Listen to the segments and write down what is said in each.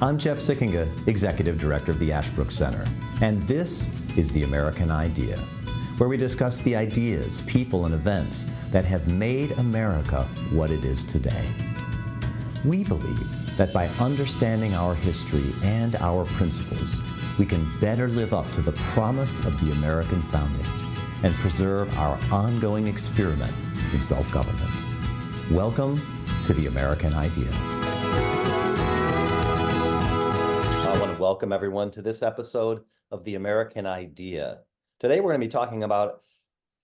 I'm Jeff Sikkenga, Executive Director of the Ashbrook Center, and this is The American Idea, where we discuss the ideas, people, and events that have made America what it is today. We believe that by understanding our history and our principles, we can better live up to the promise of the American founding and preserve our ongoing experiment in self-government. Welcome to The American Idea. I want to welcome everyone to this episode of The American Idea. Today we're going to be talking about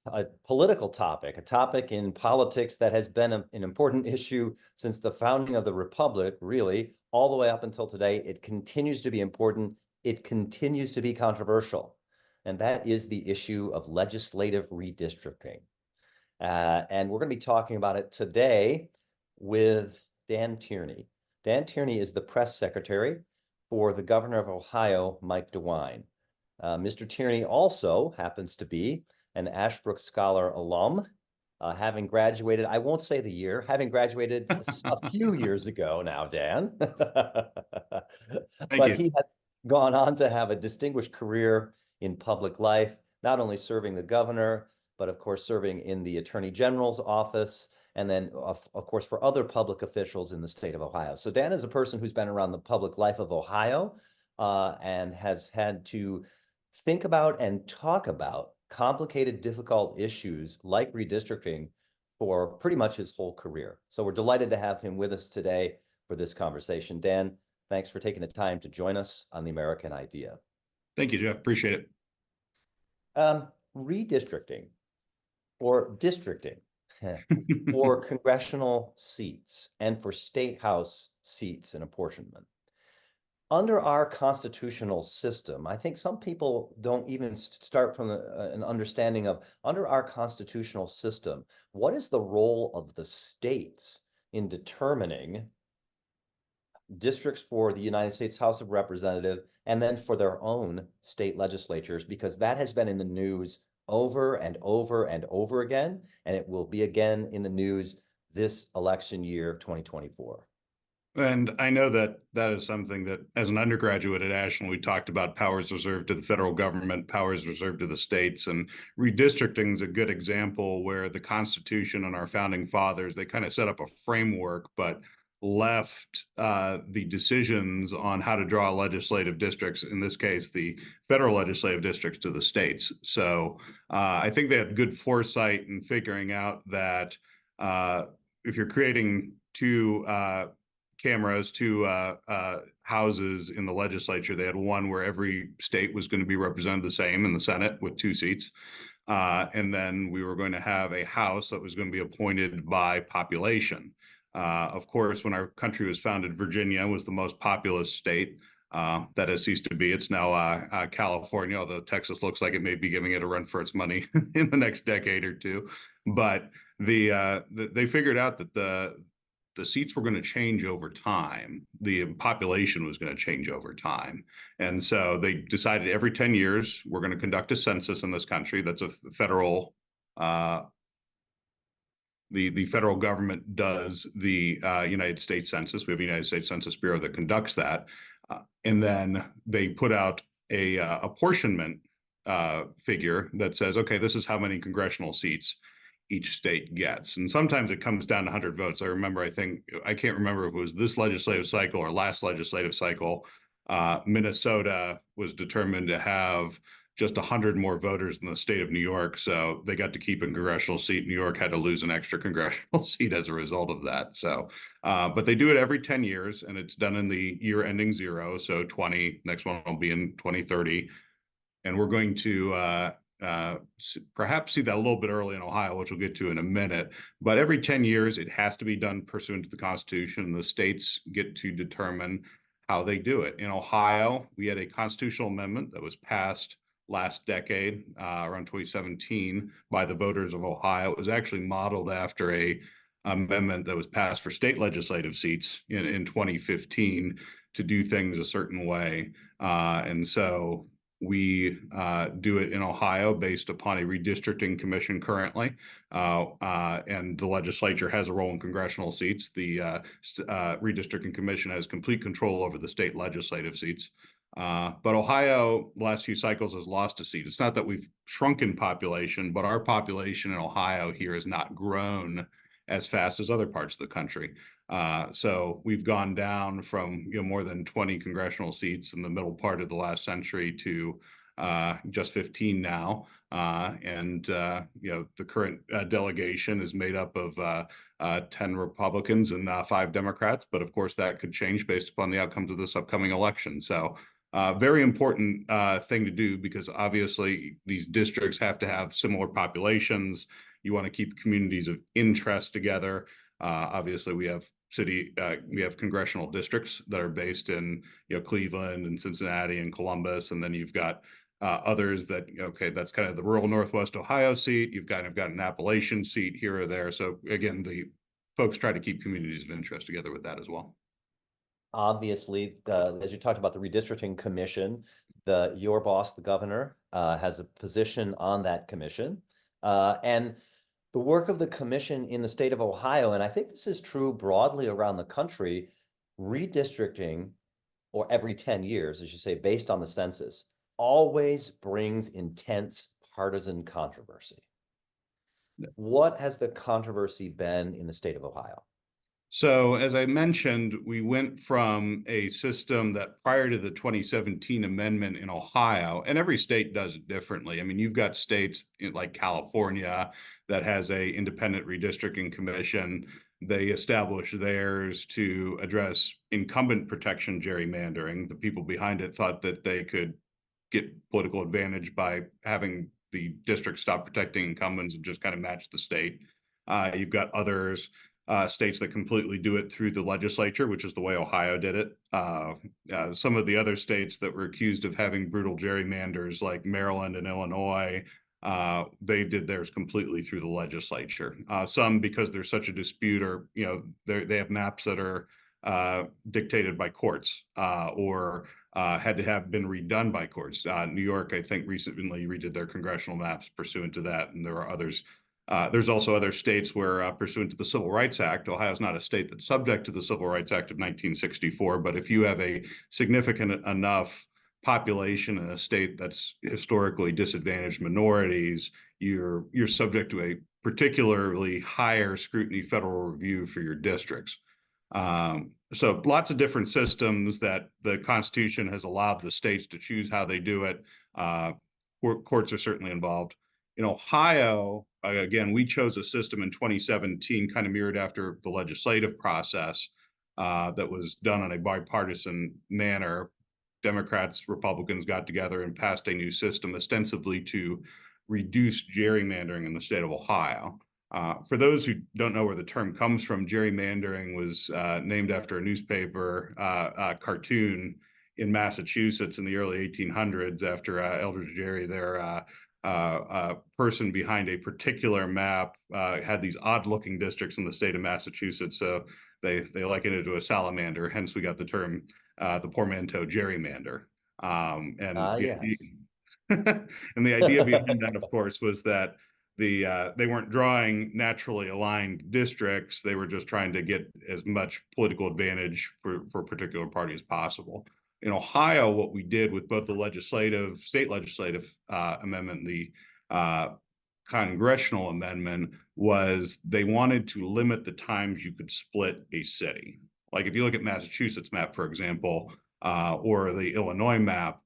a political topic, a topic in politics that has been an important issue since the founding of the Republic, really, all the way up until today. It continues to be important. It continues to be controversial. And that is the issue of legislative redistricting. And we're going to be talking about it today with Dan Tierney. Dan Tierney is the press secretary for the governor of Ohio, Mike DeWine. Mr. Tierney also happens to be an Ashbrook Scholar alum, having graduated, I won't say the year, having graduated a few years ago now, Dan. Thank you. He had gone on to have a distinguished career in public life, not only serving the governor, but of course serving in the Attorney General's office, and then of course for other public officials in the state of Ohio. So Dan is a person who's been around the public life of Ohio and has had to think about and talk about complicated, difficult issues like redistricting for pretty much his whole career. So we're delighted to have him with us today for this conversation. Dan, thanks for taking the time to join us on The American Idea. Thank you, Jeff. Appreciate it. Redistricting or districting for congressional seats and for state house seats and apportionment. Under our constitutional system, I think some people don't even start from an understanding of, under our constitutional system, what is the role of the states in determining districts for the United States House of Representatives and then for their own state legislatures, because that has been in the news over and over and over again, and it will be again in the news this election year, 2024. And I know that that is something that, as an undergraduate at Ashland, we talked about powers reserved to the federal government, powers reserved to the states, and redistricting is a good example where the Constitution and our founding fathers, they kind of set up a framework, but left the decisions on how to draw legislative districts, in this case, the federal legislative districts, to the states. So I think they had good foresight in figuring out that if you're creating two houses in the legislature, they had one where every state was going to be represented the same in the Senate with 2 seats. And then we were going to have a house that was going to be appointed by population. Of course, when our country was founded, Virginia was the most populous state. That has ceased to be. It's now California, although Texas looks like it may be giving it a run for its money in the next decade or two. But they figured out that the seats were going to change over time. The population was going to change over time. And so they decided every 10 years, we're going to conduct a census in this country. That's a federal, the federal government does the United States Census. We have a United States Census Bureau that conducts that. And then they put out a apportionment figure that says, okay, this is how many congressional seats each state gets. And sometimes it comes down to 100 votes. I can't remember if it was this legislative cycle or last legislative cycle. Minnesota was determined to have just 100 more voters than the state of New York. So they got to keep a congressional seat. New York had to lose an extra congressional seat as a result of that. So, but they do it every 10 years and it's done in the year ending 0. So 20, next one will be in 2030. And we're going to perhaps see that a little bit early in Ohio, which we'll get to in a minute. But every 10 years, it has to be done pursuant to the Constitution. The states get to determine how they do it. In Ohio, we had a constitutional amendment that was passed last decade, around 2017, by the voters of Ohio. It was actually modeled after a amendment that was passed for state legislative seats in 2015 to do things a certain way. And so We do it in Ohio based upon a redistricting commission currently, and the legislature has a role in congressional seats. The redistricting commission has complete control over the state legislative seats. But Ohio, the last few cycles, has lost a seat. It's not that we've shrunk in population, but our population in Ohio here has not grown as fast as other parts of the country. So we've gone down from more than 20 congressional seats in the middle part of the last century to just 15 now. The current delegation is made up of 10 Republicans and 5 Democrats. But of course, that could change based upon the outcomes of this upcoming election. So very important thing to do, because obviously these districts have to have similar populations. You want to keep communities of interest together. Obviously, we have congressional districts that are based in Cleveland and Cincinnati and Columbus, and then you've got others that that's kind of the rural Northwest Ohio seat. You've got an Appalachian seat here or there. So again, the folks try to keep communities of interest together with that as well. Obviously, as you talked about the redistricting commission, your boss, the governor, has a position on that commission, and the work of the commission in the state of Ohio, and I think this is true broadly around the country, redistricting, or every 10 years, as you say, based on the census, always brings intense partisan controversy. What has the controversy been in the state of Ohio? So as I mentioned, we went from a system that prior to the 2017 amendment in Ohio, and every state does it differently. I mean, you've got states like California that has a independent redistricting commission. They established theirs to address incumbent protection gerrymandering. The people behind it thought that they could get political advantage by having the district stop protecting incumbents and just kind of match the state. You've got others, states that completely do it through the legislature, which is the way Ohio did it. Some of the other states that were accused of having brutal gerrymanders, like Maryland and Illinois, they did theirs completely through the legislature. Some, because there's such a dispute, or they have maps that are dictated by courts, or had to have been redone by courts. New York, I think, recently redid their congressional maps pursuant to that, and there are others. There's also other states where, pursuant to the Civil Rights Act, Ohio is not a state that's subject to the Civil Rights Act of 1964, but if you have a significant enough population in a state that's historically disadvantaged minorities, you're subject to a particularly higher scrutiny federal review for your districts. So lots of different systems that the Constitution has allowed the states to choose how they do it. Courts are certainly involved. In Ohio, again, we chose a system in 2017, kind of mirrored after the legislative process that was done on a bipartisan manner. Democrats, Republicans got together and passed a new system ostensibly to reduce gerrymandering in the state of Ohio. For those who don't know where the term comes from, gerrymandering was named after a newspaper cartoon in Massachusetts in the early 1800s after Elder Gerry, their person behind a particular map, had these odd-looking districts in the state of Massachusetts, so they likened it to a salamander. Hence, we got the term the portmanteau gerrymander. Yes. And the idea behind that, of course, was that they weren't drawing naturally aligned districts. They were just trying to get as much political advantage for a particular party as possible. In Ohio, what we did with both the state legislative amendment and the congressional amendment was they wanted to limit the times you could split a city. Like if you look at Massachusetts map, for example, or the Illinois map,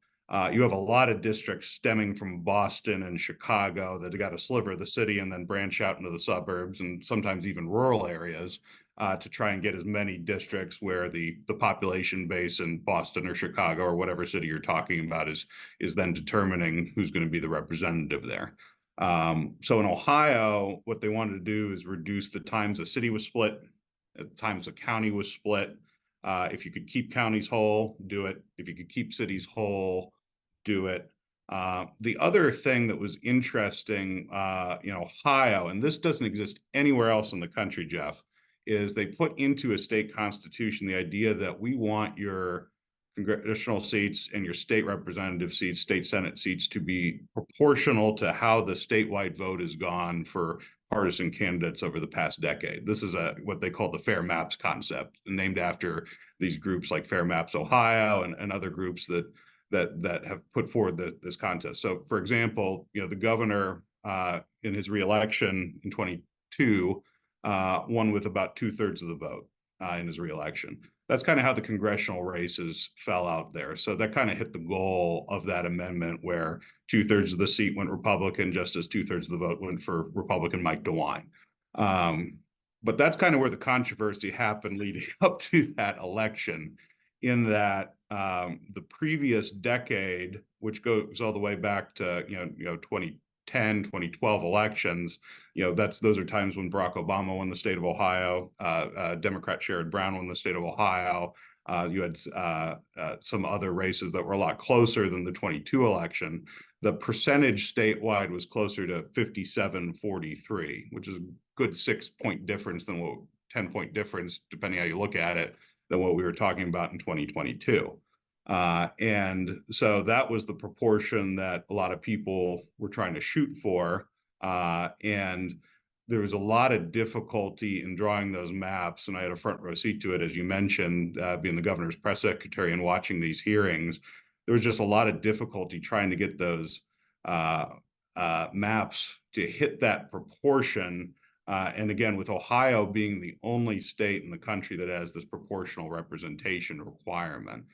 you have a lot of districts stemming from Boston and Chicago that got a sliver of the city and then branch out into the suburbs and sometimes even rural areas to try and get as many districts where the population base in Boston or Chicago or whatever city you're talking about is then determining who's going to be the representative there. So in Ohio, what they wanted to do is reduce the times a city was split, the times a county was split. If you could keep counties whole, do it. If you could keep cities whole, do it. The other thing that was interesting in Ohio, and this doesn't exist anywhere else in the country, Jeff, is they put into a state constitution the idea that we want your congressional seats and your state representative seats, state Senate seats, to be proportional to how the statewide vote has gone for partisan candidates over the past decade. This is what they call the fair maps concept, named after these groups like Fair Maps Ohio and other groups that have put forward this contest. So, for example, the governor in his reelection in 22 won with about 2/3 of the vote in his reelection. That's kind of how the congressional races fell out there. So that kind of hit the goal of that amendment, where 2/3 of the seat went Republican, just as 2/3 of the vote went for Republican Mike DeWine. But that's kind of where the controversy happened leading up to that election, in that the previous decade, which goes all the way back to 2010, 2012 elections, those are times when Barack Obama won the state of Ohio, Democrat Sherrod Brown won the state of Ohio. You had some other races that were a lot closer than the 22 election. The percentage statewide was closer to 57-43, which is a good 6-point difference 10-point difference, depending how you look at it, than what we were talking about in 2022. And so that was the proportion that a lot of people were trying to shoot for. And there was a lot of difficulty in drawing those maps. And I had a front row seat to it, as you mentioned, being the governor's press secretary and watching these hearings. There was just a lot of difficulty trying to get those maps to hit that proportion. And again, with Ohio being the only state in the country that has this proportional representation requirement,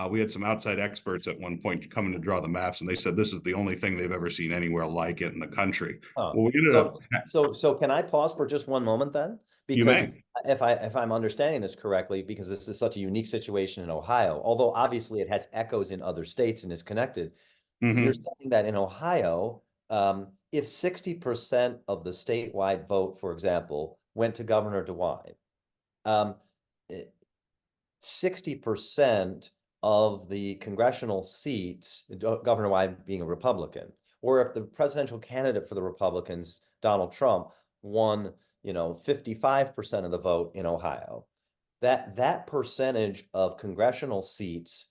we had some outside experts at one point coming to draw the maps, and they said this is the only thing they've ever seen anywhere like it in the country. Huh. Well, we ended up. So can I pause for just one moment then? You Because may. if I'm understanding this correctly, because this is such a unique situation in Ohio, although obviously it has echoes in other states and is connected, you're saying that in Ohio, if 60% of the statewide vote, for example, went to Governor DeWine, 60% of the congressional seats, Governor DeWine being a Republican, or if the presidential candidate for the Republicans, Donald Trump, won 55% of the vote in Ohio, that percentage of congressional seats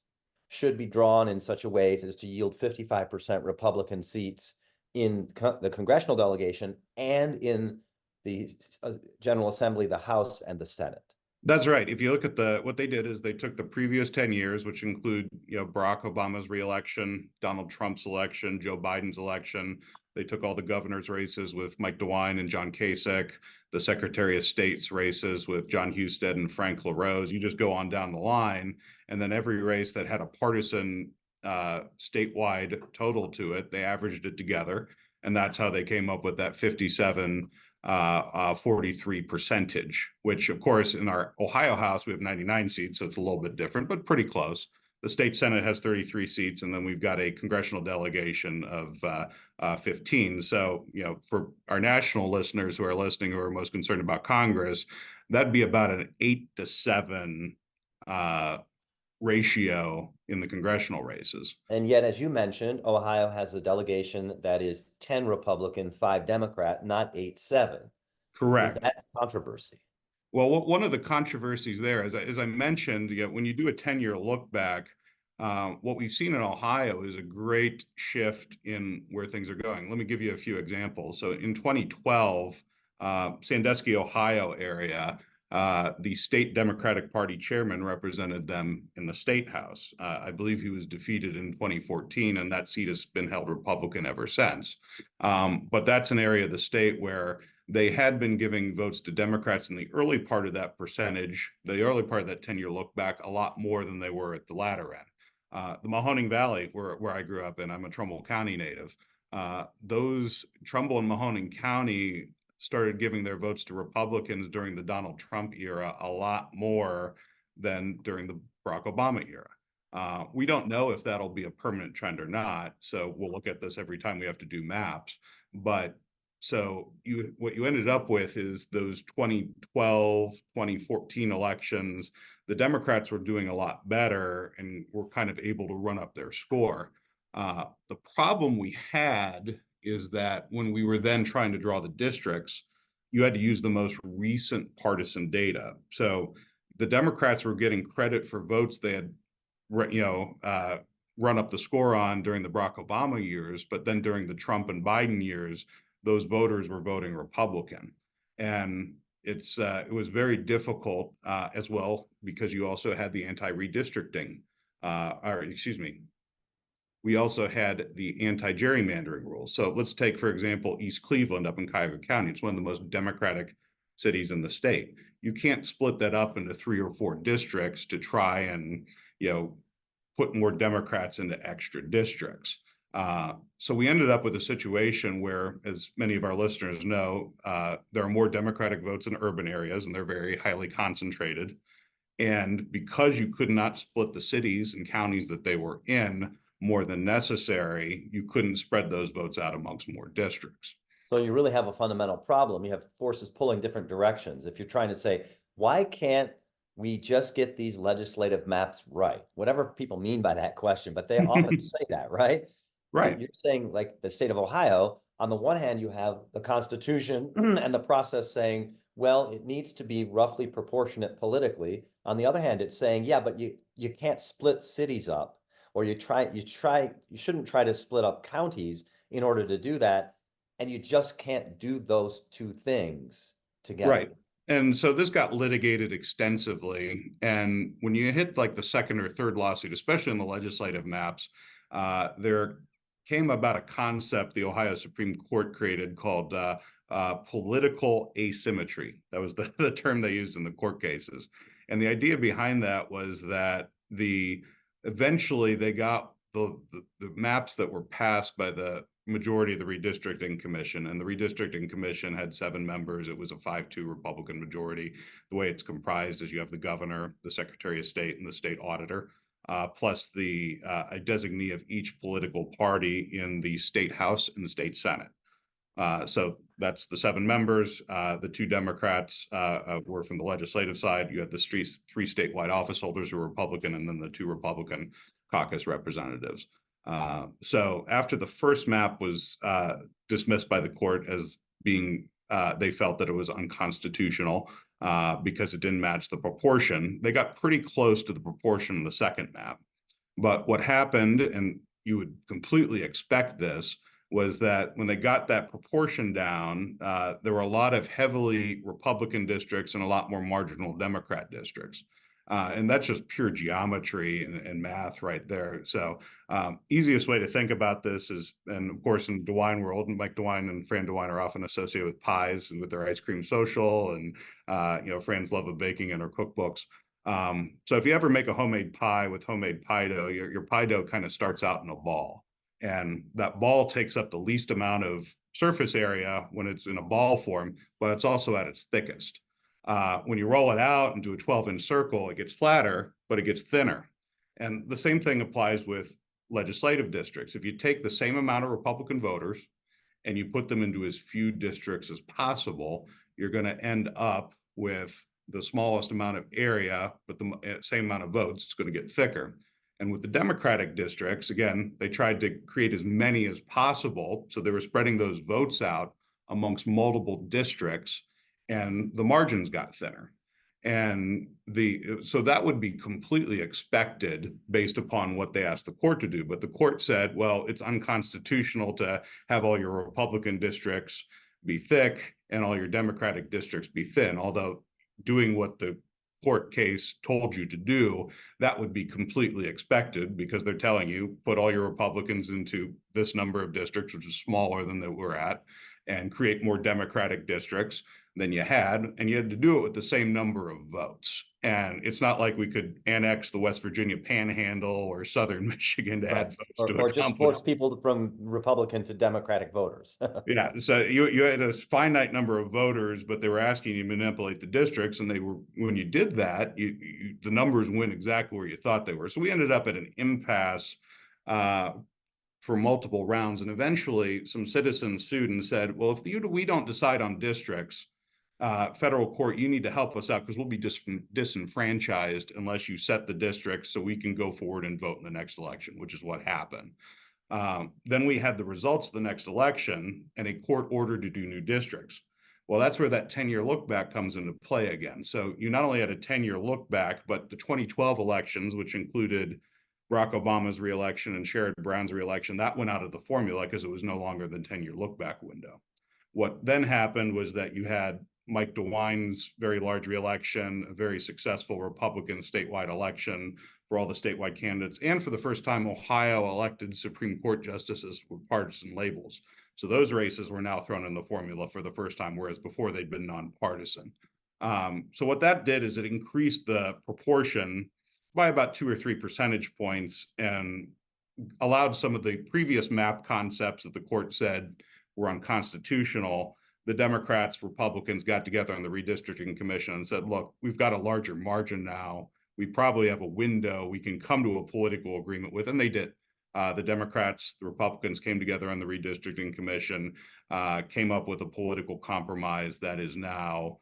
should be drawn in such a way as to yield 55% Republican seats in the congressional delegation and in the General Assembly, the House, and the Senate. That's right. If you look at what they did is they took the previous 10 years, which include Barack Obama's reelection, Donald Trump's election, Joe Biden's election. They took all the governor's races with Mike DeWine and John Kasich, the Secretary of State's races with John Husted and Frank LaRose. You just go on down the line, and then every race that had a partisan statewide total to it, they averaged it together, and that's how they came up with that 57-43 percentage, which of course in our Ohio House we have 99 seats, so it's a little bit different, but pretty close. The state Senate has 33 seats, and then we've got a congressional delegation of 15. So, for our national listeners who are listening, who are most concerned about Congress, that'd be about an 8-7 ratio in the congressional races. And yet, as you mentioned, Ohio has a delegation that is 10 Republican, 5 Democrat, not 8-7. Correct. Is that controversy? Well, one of the controversies there, as I mentioned, when you do a 10-year look back, what we've seen in Ohio is a great shift in where things are going. Let me give you a few examples. So in 2012, Sandusky, Ohio area, the state Democratic Party chairman represented them in the state house. I believe he was defeated in 2014, and that seat has been held Republican ever since. But that's an area of the state where they had been giving votes to Democrats in the early part of that percentage, the early part of that 10-year look back, a lot more than they were at the latter end. The Mahoning Valley, where I grew up in, I'm a Trumbull County native. Those Trumbull and Mahoning County started giving their votes to Republicans during the Donald Trump era a lot more than during the Barack Obama era. We don't know if that'll be a permanent trend or not, so we'll look at this every time we have to do maps. But so what you ended up with is those 2012, 2014 elections, the Democrats were doing a lot better and were kind of able to run up their score. The problem we had is that when we were then trying to draw the districts, you had to use the most recent partisan data. So the Democrats were getting credit for votes they had run up the score on during the Barack Obama years, but then during the Trump and Biden years, those voters were voting Republican. And it was very difficult as well, because you also had the anti-redistricting, we also had the anti-gerrymandering rules. So let's take, for example, East Cleveland up in Cuyahoga County. It's one of the most Democratic cities in the state. You can't split that up into 3 or 4 districts to try and, put more Democrats into extra districts. So we ended up with a situation where, as many of our listeners know, there are more Democratic votes in urban areas, and they're very highly concentrated. And because you could not split the cities and counties that they were in more than necessary, you couldn't spread those votes out amongst more districts. So you really have a fundamental problem. You have forces pulling different directions. If you're trying to say, why can't we just get these legislative maps right? Whatever people mean by that question, but they often say that, right? Right. You're saying, like the state of Ohio, on the one hand, you have the Constitution and the process saying, well, it needs to be roughly proportionate politically. On the other hand, it's saying, yeah, but you can't split cities up, or you shouldn't try to split up counties in order to do that. And you just can't do those two things together. Right. And so this got litigated extensively. And when you hit like the second or third lawsuit, especially in the legislative maps, there came about a concept the Ohio Supreme Court created called political asymmetry. That was the term they used in the court cases. And the idea behind that was that eventually they got the maps that were passed by the majority of the Redistricting Commission, and the Redistricting Commission had 7 members. It was a 5-2 Republican majority. The way it's comprised is you have the governor, the Secretary of State, and the state auditor, plus a designee of each political party in the state house and the state senate. So that's the 7 members. The 2 Democrats were from the legislative side. You had the 3 statewide office holders who were Republican, and then the 2 Republican caucus representatives. So after the first map was dismissed by the court as being, they felt that it was unconstitutional because it didn't match the proportion, they got pretty close to the proportion in the second map. But what happened, and you would completely expect this, was that when they got that proportion down, there were a lot of heavily Republican districts and a lot more marginal Democrat districts. And that's just pure geometry and math right there. So easiest way to think about this is, and of course in DeWine world, Mike DeWine and Fran DeWine are often associated with pies and with their ice cream social, and Fran's love of baking and her cookbooks. So if you ever make a homemade pie with homemade pie dough, your pie dough kind of starts out in a ball. And that ball takes up the least amount of surface area when it's in a ball form, but it's also at its thickest. When you roll it out and do a 12-inch circle, it gets flatter, but it gets thinner. And the same thing applies with legislative districts. If you take the same amount of Republican voters and you put them into as few districts as possible, you're going to end up with the smallest amount of area, but the same amount of votes. It's going to get thicker. And with the Democratic districts, again, they tried to create as many as possible. So they were spreading those votes out amongst multiple districts, and the margins got thinner. And so that would be completely expected based upon what they asked the court to do. But the court said, well, it's unconstitutional to have all your Republican districts be thick and all your Democratic districts be thin. Although doing what the court case told you to do, that would be completely expected, because they're telling you, put all your Republicans into this number of districts, which is smaller than they were at, and create more Democratic districts than you had, and you had to do it with the same number of votes. And it's not like we could annex the West Virginia Panhandle or Southern Michigan to add votes or just force people from Republican to Democratic voters. Yeah, so you had a finite number of voters, but they were asking you to manipulate the districts, and when you did that, the numbers went exactly where you thought they were. So we ended up at an impasse for multiple rounds, and eventually some citizens sued and said, well, if we don't decide on districts, federal court, you need to help us out, because we'll be disenfranchised unless you set the districts so we can go forward and vote in the next election, which is what happened. Then we had the results of the next election, and a court ordered to do new districts. Well, that's where that 10-year look back comes into play again. So you not only had a 10-year look back, but the 2012 elections, which included Barack Obama's reelection and Sherrod Brown's reelection, that went out of the formula because it was no longer the 10-year look back window. What then happened was that you had Mike DeWine's very large reelection, a very successful Republican statewide election for all the statewide candidates, and for the first time, Ohio elected Supreme Court justices with partisan labels. So those races were now thrown in the formula for the first time, whereas before they'd been nonpartisan. So what that did is it increased the proportion by about 2 or 3 percentage points and allowed some of the previous map concepts that the court said were unconstitutional. The Democrats, Republicans got together on the Redistricting Commission and said, look, we've got a larger margin now. We probably have a window we can come to a political agreement with, and they did. The Democrats, the Republicans came together on the Redistricting Commission, came up with a political compromise that is now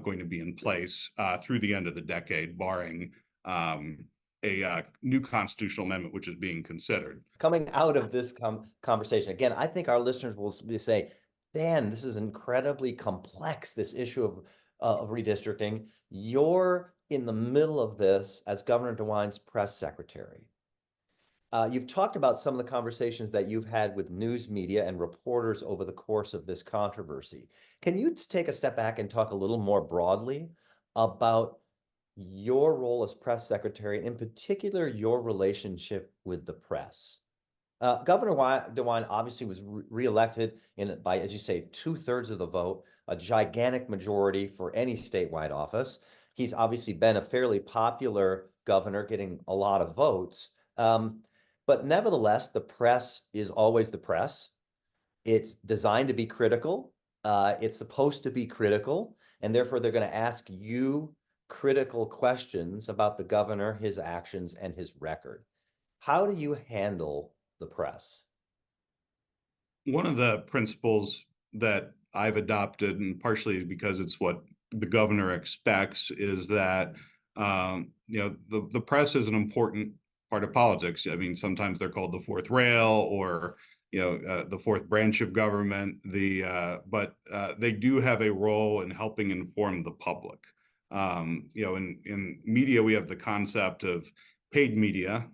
going to be in place through the end of the decade, barring a new constitutional amendment, which is being considered. Coming out of this conversation, again, I think our listeners will say, Dan, this is incredibly complex, this issue of redistricting. You're in the middle of this as Governor DeWine's press secretary. You've talked about some of the conversations that you've had with news media and reporters over the course of this controversy. Can you take a step back and talk a little more broadly about your role as press secretary, and in particular, your relationship with the press? Governor DeWine obviously was reelected by, as you say, 2/3 of the vote, a gigantic majority for any statewide office. He's obviously been a fairly popular governor, getting a lot of votes. But nevertheless, the press is always the press. It's designed to be critical. It's supposed to be critical, and therefore they're going to ask you critical questions about the governor, his actions, and his record. How do you handle the press? One of the principles that I've adopted, and partially because it's what the governor expects, is that the press is an important part of politics. I mean, sometimes they're called the fourth rail or the fourth branch of government. But they do have a role in helping inform the public. In media, we have the concept of paid media,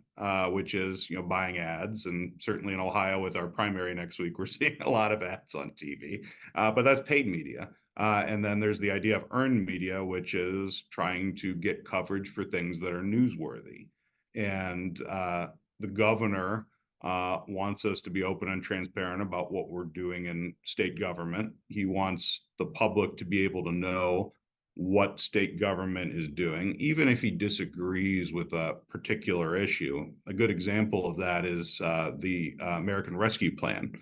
which is buying ads, and certainly in Ohio with our primary next week, we're seeing a lot of ads on TV, but that's paid media. And then there's the idea of earned media, which is trying to get coverage for things that are newsworthy. And the governor wants us to be open and transparent about what we're doing in state government. He wants the public to be able to know what state government is doing, even if he disagrees with a particular issue. A good example of that is the American Rescue Plan.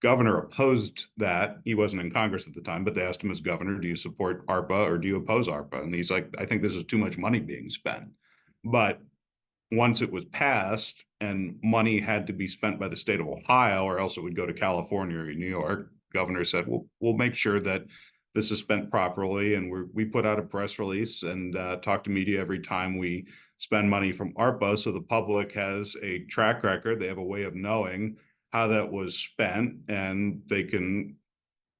Governor opposed that. He wasn't in Congress at the time, but they asked him as governor, do you support ARPA or do you oppose ARPA? And he's like, I think this is too much money being spent. But once it was passed and money had to be spent by the state of Ohio, or else it would go to California or New York, governor said, well, we'll make sure that this is spent properly. And we put out a press release and talk to media every time we spend money from ARPA. So the public has a track record. They have a way of knowing how that was spent, and they can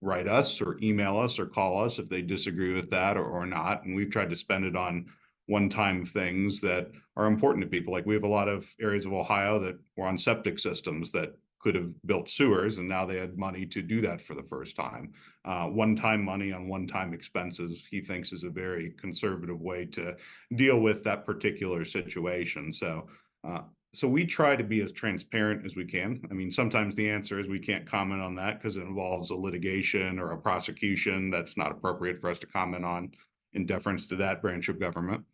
write us or email us or call us if they disagree with that or not. And we've tried to spend it on one-time things that are important to people. Like we have a lot of areas of Ohio that were on septic systems that could have built sewers, and now they had money to do that for the first time. One-time money on one-time expenses, he thinks, is a very conservative way to deal with that particular situation. So we try to be as transparent as we can. I mean, sometimes the answer is we can't comment on that because it involves a litigation or a prosecution that's not appropriate for us to comment on in deference to that branch of government.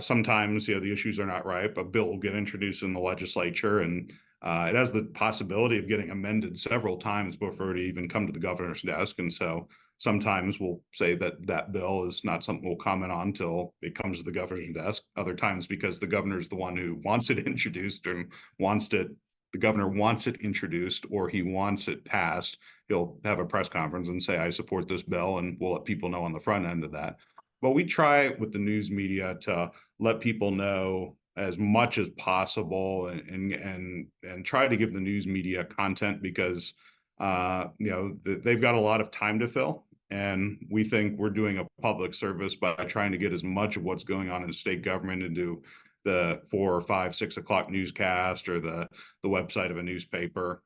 Sometimes, the issues are not ripe. A bill will get introduced in the legislature, and it has the possibility of getting amended several times before it even come to the governor's desk. And so sometimes we'll say that that bill is not something we'll comment on until it comes to the governor's desk. Other times, because the governor is the one who wants it introduced and the governor wants it introduced or he wants it passed, he'll have a press conference and say, I support this bill, and we'll let people know on the front end of that. But we try with the news media to let people know as much as possible and try to give the news media content because they've got a lot of time to fill. And we think we're doing a public service by trying to get as much of what's going on in state government into the 4 or 5, 6 o'clock newscast or the website of a newspaper,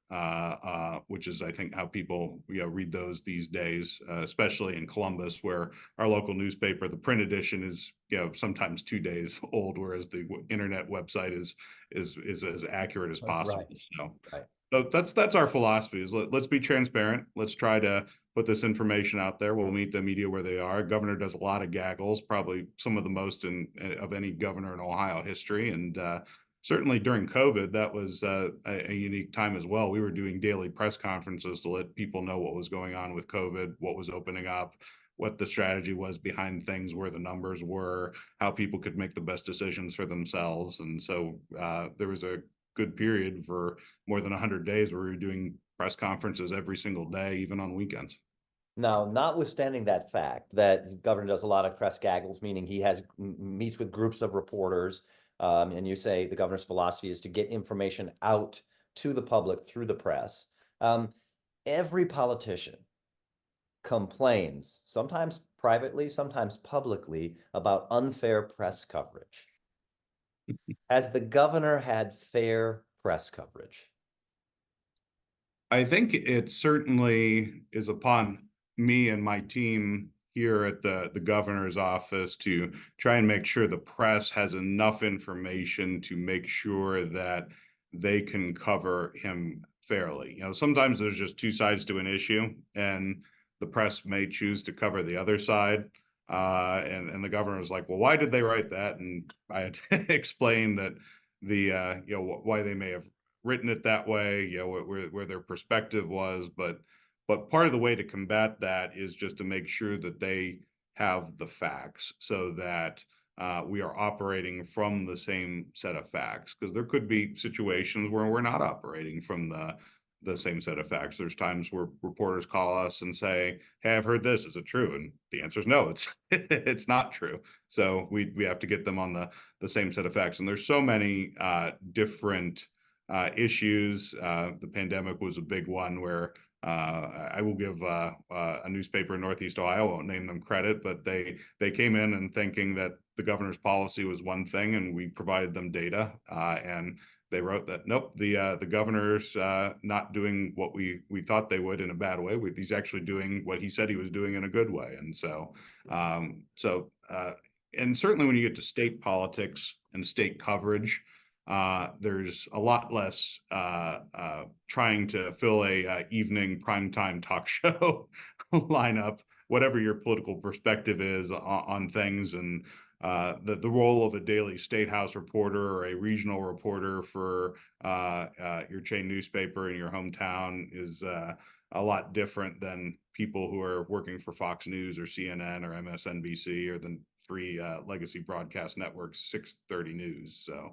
which is, I think, how people read those these days, especially in Columbus, where our local newspaper, the print edition, is sometimes 2 days old, whereas the internet website is as accurate as possible. So that's our philosophy: is let's be transparent. Let's try to put this information out there. We'll meet the media where they are. Governor does a lot of gaggles, probably some of the most of any governor in Ohio history. And certainly during COVID, that was a unique time as well. We were doing daily press conferences to let people know what was going on with COVID, what was opening up, what the strategy was behind things, where the numbers were, how people could make the best decisions for themselves. And so there was a good period for more than 100 days where we were doing press conferences every single day, even on weekends. Now, notwithstanding that fact that the governor does a lot of press gaggles, meaning he meets with groups of reporters, and you say the governor's philosophy is to get information out to the public through the press. Every politician complains, sometimes privately, sometimes publicly, about unfair press coverage. Has the governor had fair press coverage? I think it certainly is upon me and my team here at the governor's office to try and make sure the press has enough information to make sure that they can cover him fairly. Sometimes there's just two sides to an issue, and the press may choose to cover the other side. And the governor was like, well, why did they write that? And I had to explain that why they may have written it that way, where their perspective was. But part of the way to combat that is just to make sure that they have the facts, so that we are operating from the same set of facts, because there could be situations where we're not operating from the same set of facts. There's times where reporters call us and say, hey, I've heard this, is it true? And the answer is no, it's not true. So we have to get them on the same set of facts. And there's so many different issues. The pandemic was a big one where I will give a newspaper in Northeast Ohio, I won't name them credit, but they came in and thinking that the governor's policy was one thing, and we provided them data, and they wrote that, nope, the governor's not doing what we thought they would in a bad way. He's actually doing what he said he was doing in a good way. And so, and certainly when you get to state politics and state coverage, there's a lot less trying to fill a evening primetime talk show lineup, whatever your political perspective is on things. And the role of a daily state house reporter or a regional reporter for your chain newspaper in your hometown is a lot different than people who are working for Fox News or CNN or MSNBC or the three legacy broadcast networks, 630 News. So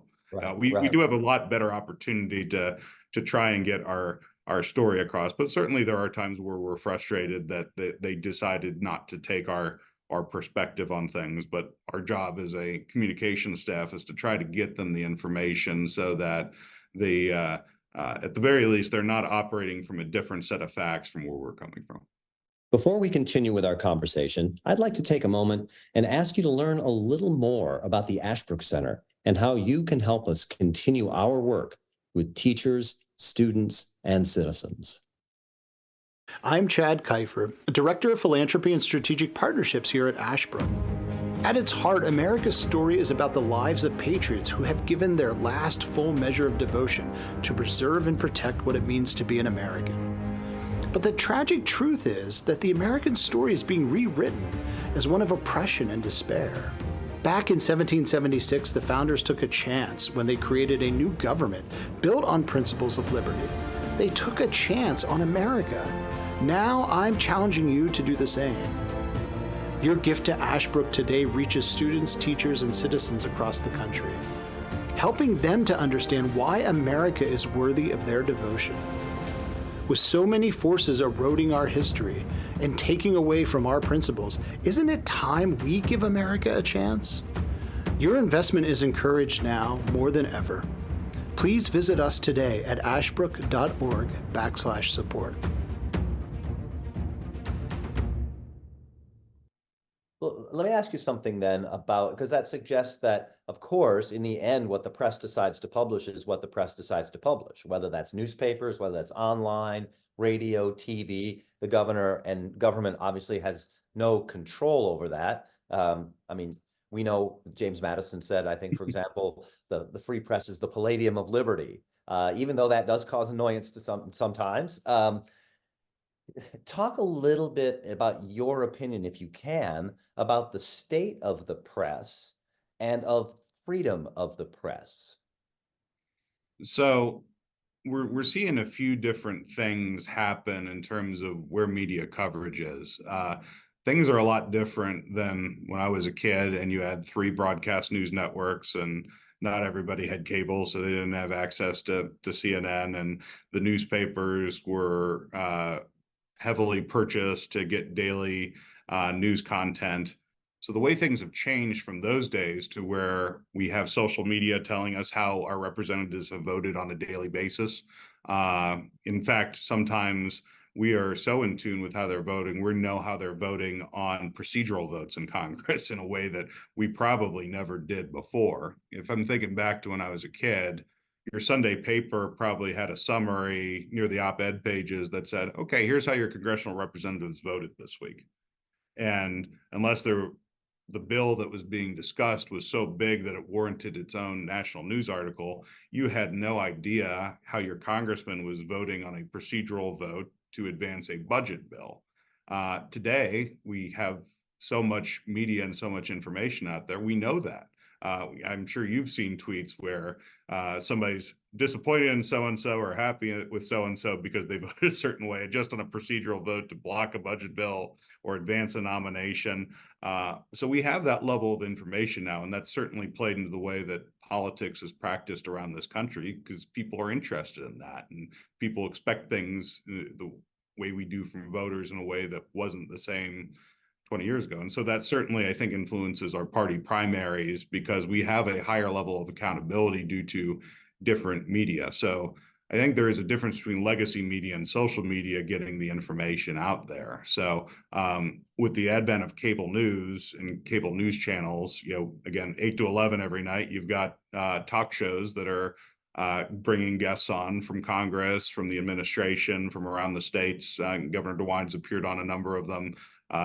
we do have a lot better opportunity to try and get our story across. But certainly there are times where we're frustrated that they decided not to take our perspective on things. But our job as a communication staff is to try to get them the information so that they, at the very least, they're not operating from a different set of facts from where we're coming from. Before we continue with our conversation, I'd like to take a moment and ask you to learn a little more about the Ashbrook Center and how you can help us continue our work with teachers, students, and citizens. I'm Chad Kiefer, Director of Philanthropy and Strategic Partnerships here at Ashbrook. At its heart, America's story is about the lives of patriots who have given their last full measure of devotion to preserve and protect what it means to be an American. But the tragic truth is that the American story is being rewritten as one of oppression and despair. Back in 1776, the founders took a chance when they created a new government built on principles of liberty. They took a chance on America. Now I'm challenging you to do the same. Your gift to Ashbrook today reaches students, teachers, and citizens across the country, helping them to understand why America is worthy of their devotion. With so many forces eroding our history and taking away from our principles, isn't it time we give America a chance? Your investment is encouraged now more than ever. Please visit us today at ashbrook.org/support. Well, let me ask you something then about, because that suggests that, of course, in the end, what the press decides to publish is what the press decides to publish, whether that's newspapers, whether that's online, radio, TV. The governor and government obviously has no control over that. I mean, we know James Madison said, I think, for example, the free press is the palladium of liberty, even though that does cause annoyance to sometimes. Talk a little bit about your opinion, if you can, about the state of the press and of freedom of the press. So we're seeing a few different things happen in terms of where media coverage is. Things are a lot different than when I was a kid and you had 3 broadcast news networks, and not everybody had cable, so they didn't have access to CNN, and the newspapers were heavily purchased to get daily news content. So the way things have changed from those days to where we have social media telling us how our representatives have voted on a daily basis. In fact, sometimes we are so in tune with how they're voting, we know how they're voting on procedural votes in Congress in a way that we probably never did before. If I'm thinking back to when I was a kid, your Sunday paper probably had a summary near the op-ed pages that said, okay, here's how your congressional representatives voted this week. And unless the bill that was being discussed was so big that it warranted its own national news article, you had no idea how your congressman was voting on a procedural vote to advance a budget bill. Today, we have so much media and so much information out there, we know that. I'm sure you've seen tweets where somebody's disappointed in so-and-so or happy with so-and-so because they voted a certain way, just on a procedural vote to block a budget bill or advance a nomination. So we have that level of information now, and that's certainly played into the way that politics is practiced around this country, because people are interested in that, and people expect things the way we do from voters in a way that wasn't the same 20 years ago. And so that certainly, I think, influences our party primaries, because we have a higher level of accountability due to different media. So I think there is a difference between legacy media and social media getting the information out there. So with the advent of cable news and cable news channels, again, 8 to 11 every night, you've got talk shows that are bringing guests on from Congress, from the administration, from around the states. Governor DeWine's appeared on a number of them.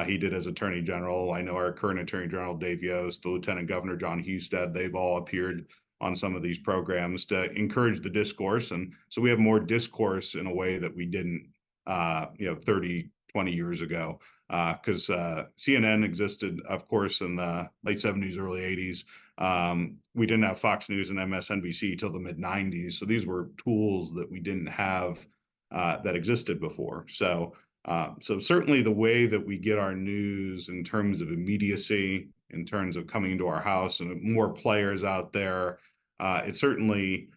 He did as Attorney General. I know our current Attorney General, Dave Yost, the Lieutenant Governor, John Husted, they've all appeared on some of these programs to encourage the discourse. And so we have more discourse in a way that we didn't, 30, 20 years ago, because CNN existed, of course, in the late 70s, early 80s. We didn't have Fox News and MSNBC till the mid 90s. So these were tools that we didn't have that existed before. So certainly the way that we get our news in terms of immediacy, in terms of coming into our house and more players out there, it certainly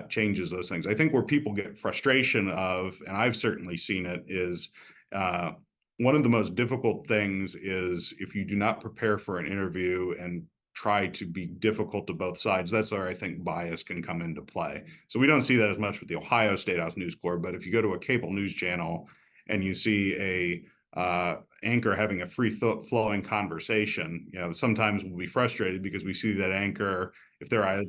changes those things. I think where people get frustration of, and I've certainly seen it, is one of the most difficult things is if you do not prepare for an interview and try to be difficult to both sides, that's where I think bias can come into play. So we don't see that as much with the Ohio State House News Corps, but if you go to a cable news channel and you see a anchor having a free-flowing conversation, sometimes we'll be frustrated because we see that anchor, if they're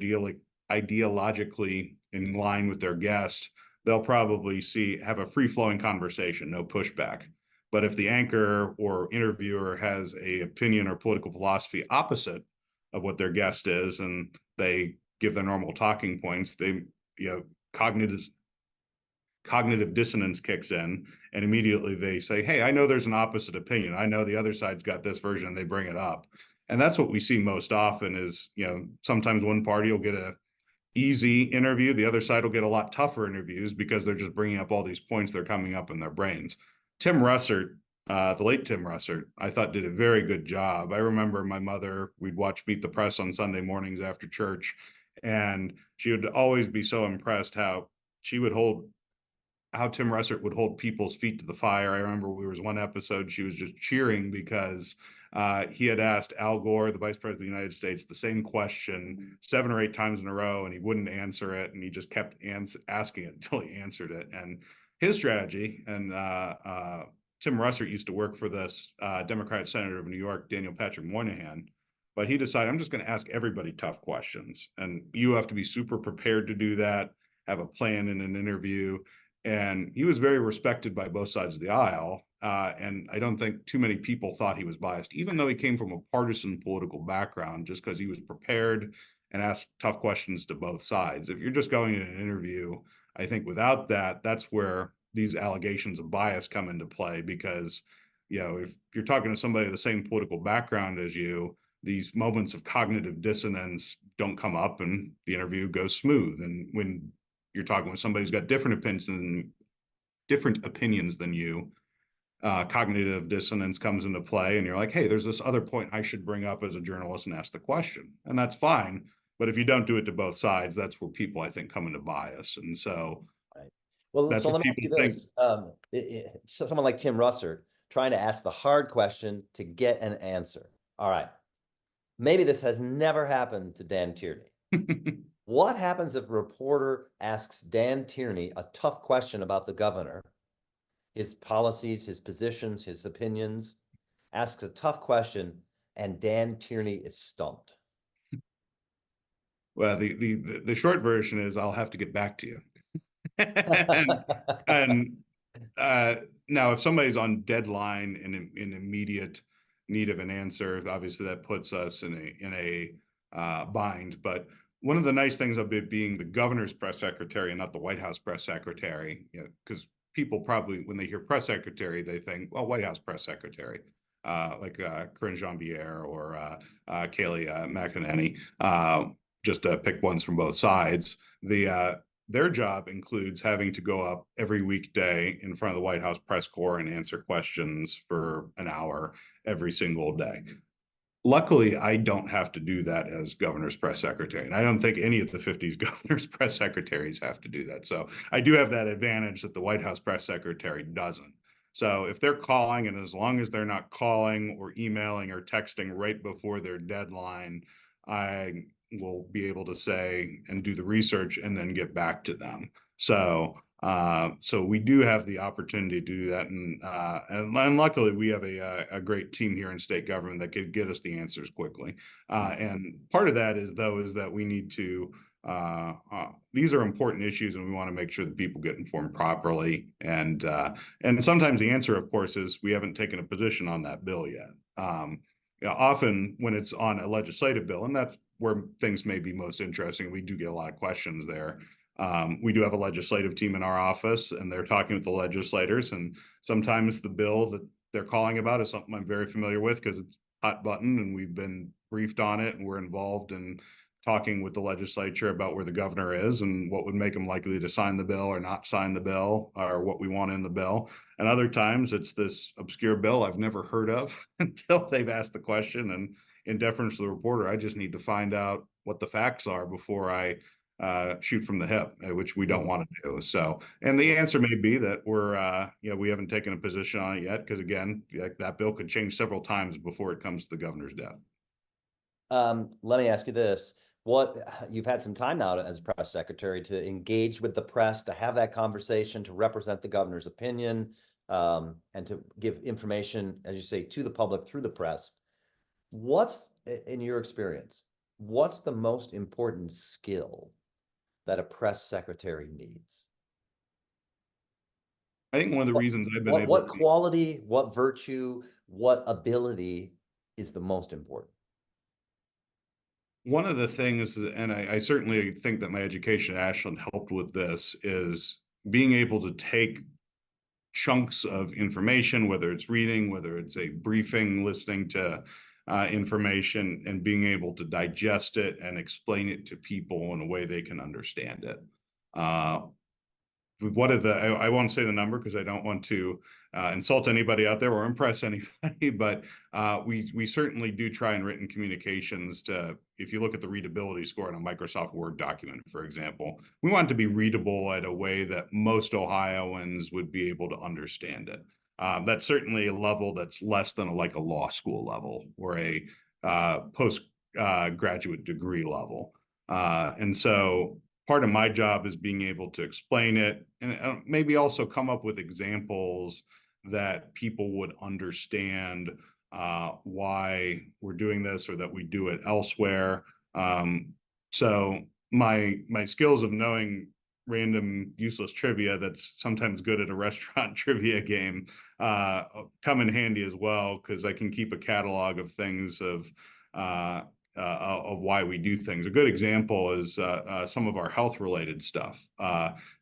ideologically in line with their guest, they'll probably have a free-flowing conversation, no pushback. But if the anchor or interviewer has an opinion or political philosophy opposite of what their guest is, and they give their normal talking points, cognitive dissonance kicks in, and immediately they say, hey, I know there's an opposite opinion. I know the other side's got this version, and they bring it up. And that's what we see most often is, sometimes one party will get a easy interview, the other side will get a lot tougher interviews because they're just bringing up all these points that are coming up in their brains. Tim Russert, the late Tim Russert, I thought did a very good job. I remember my mother, we'd watch Meet the Press on Sunday mornings after church, and she would always be so impressed how Tim Russert would hold people's feet to the fire. I remember there was one episode she was just cheering because he had asked Al Gore, the Vice President of the United States, the same question 7 or 8 times in a row, and he wouldn't answer it, and he just kept asking it until he answered it. And his strategy, and Tim Russert used to work for this Democratic Senator of New York, Daniel Patrick Moynihan, but he decided, I'm just going to ask everybody tough questions. And you have to be super prepared to do that, have a plan in an interview. And he was very respected by both sides of the aisle. And I don't think too many people thought he was biased, even though he came from a partisan political background, just because he was prepared and asked tough questions to both sides. If you're just going in an interview, I think without that, that's where these allegations of bias come into play, because, you know, if you're talking to somebody with the same political background as you, these moments of cognitive dissonance don't come up and the interview goes smooth. And when you're talking with somebody who's got different opinions than you, cognitive dissonance comes into play, and you're like, hey, there's this other point I should bring up as a journalist and ask the question. And that's fine. But if you don't do it to both sides, that's where people, I think, come into bias. And so right. Well, that's so what let me ask people you think. this. So someone like Tim Russert trying to ask the hard question to get an answer. All right. Maybe this has never happened to Dan Tierney. What happens if a reporter asks Dan Tierney a tough question about the governor, his policies, his positions, his opinions, asks a tough question, and Dan Tierney is stumped? Well, the short version is I'll have to get back to you. and now, if somebody's on deadline and in immediate need of an answer, obviously that puts us in a bind. But one of the nice things of it being the governor's press secretary and not the White House press secretary, you know, because people probably, when they hear press secretary, they think, well, White House press secretary, like Corinne Jean-Pierre or Kayleigh McEnany, just to pick ones from both sides. Their job includes having to go up every weekday in front of the White House press corps and answer questions for an hour every single day. Luckily, I don't have to do that as governor's press secretary. And I don't think any of the 50 governor's press secretaries have to do that. So I do have that advantage that the White House press secretary doesn't. So if they're calling, and as long as they're not calling or emailing or texting right before their deadline, I will be able to say and do the research and then get back to them. So so we do have the opportunity to do that, and luckily we have a great team here in state government that could get us the answers quickly. And part of that is that we need to these are important issues, and we want to make sure that people get informed properly. And sometimes the answer, of course, is we haven't taken a position on that bill yet. You know, often when it's on a legislative bill, and that's where things may be most interesting, we do get a lot of questions there. We do have a legislative team in our office, and they're talking with the legislators, and sometimes the bill that they're calling about is something I'm very familiar with because it's hot button and we've been briefed on it, and we're involved in talking with the legislature about where the governor is and what would make him likely to sign the bill or not sign the bill, or what we want in the bill. And other times it's this obscure bill I've never heard of until they've asked the question. And in deference to the reporter, I just need to find out what the facts are before I shoot from the hip, which we don't want to do. So, and the answer may be that we haven't taken a position on it yet, because again, that bill could change several times before it comes to the governor's desk. Let me ask you this. You've had some time now as press secretary to engage with the press, to have that conversation, to represent the governor's opinion, and to give information, as you say, to the public through the press. What's, in your experience, what's the most important skill that a press secretary needs? I think one of the reasons I've been able what quality, what virtue, what ability is the most important? One of the things, and I certainly think that my education at Ashland helped with this, is being able to take chunks of information, whether it's reading, whether it's a briefing, listening to information, and being able to digest it and explain it to people in a way they can understand it. I won't say the number because I don't want to insult anybody out there or impress anybody, but we certainly do try in written communications to, if you look at the readability score on a Microsoft Word document, for example, we want it to be readable at a way that most Ohioans would be able to understand it. That's certainly a level that's less than a law school level or a postgraduate degree level. And so part of my job is being able to explain it and maybe also come up with examples that people would understand why we're doing this or that we do it elsewhere. So my skills of knowing random useless trivia that's sometimes good at a restaurant trivia game come in handy as well, because I can keep a catalog of things of why we do things. A good example is some of our health related stuff.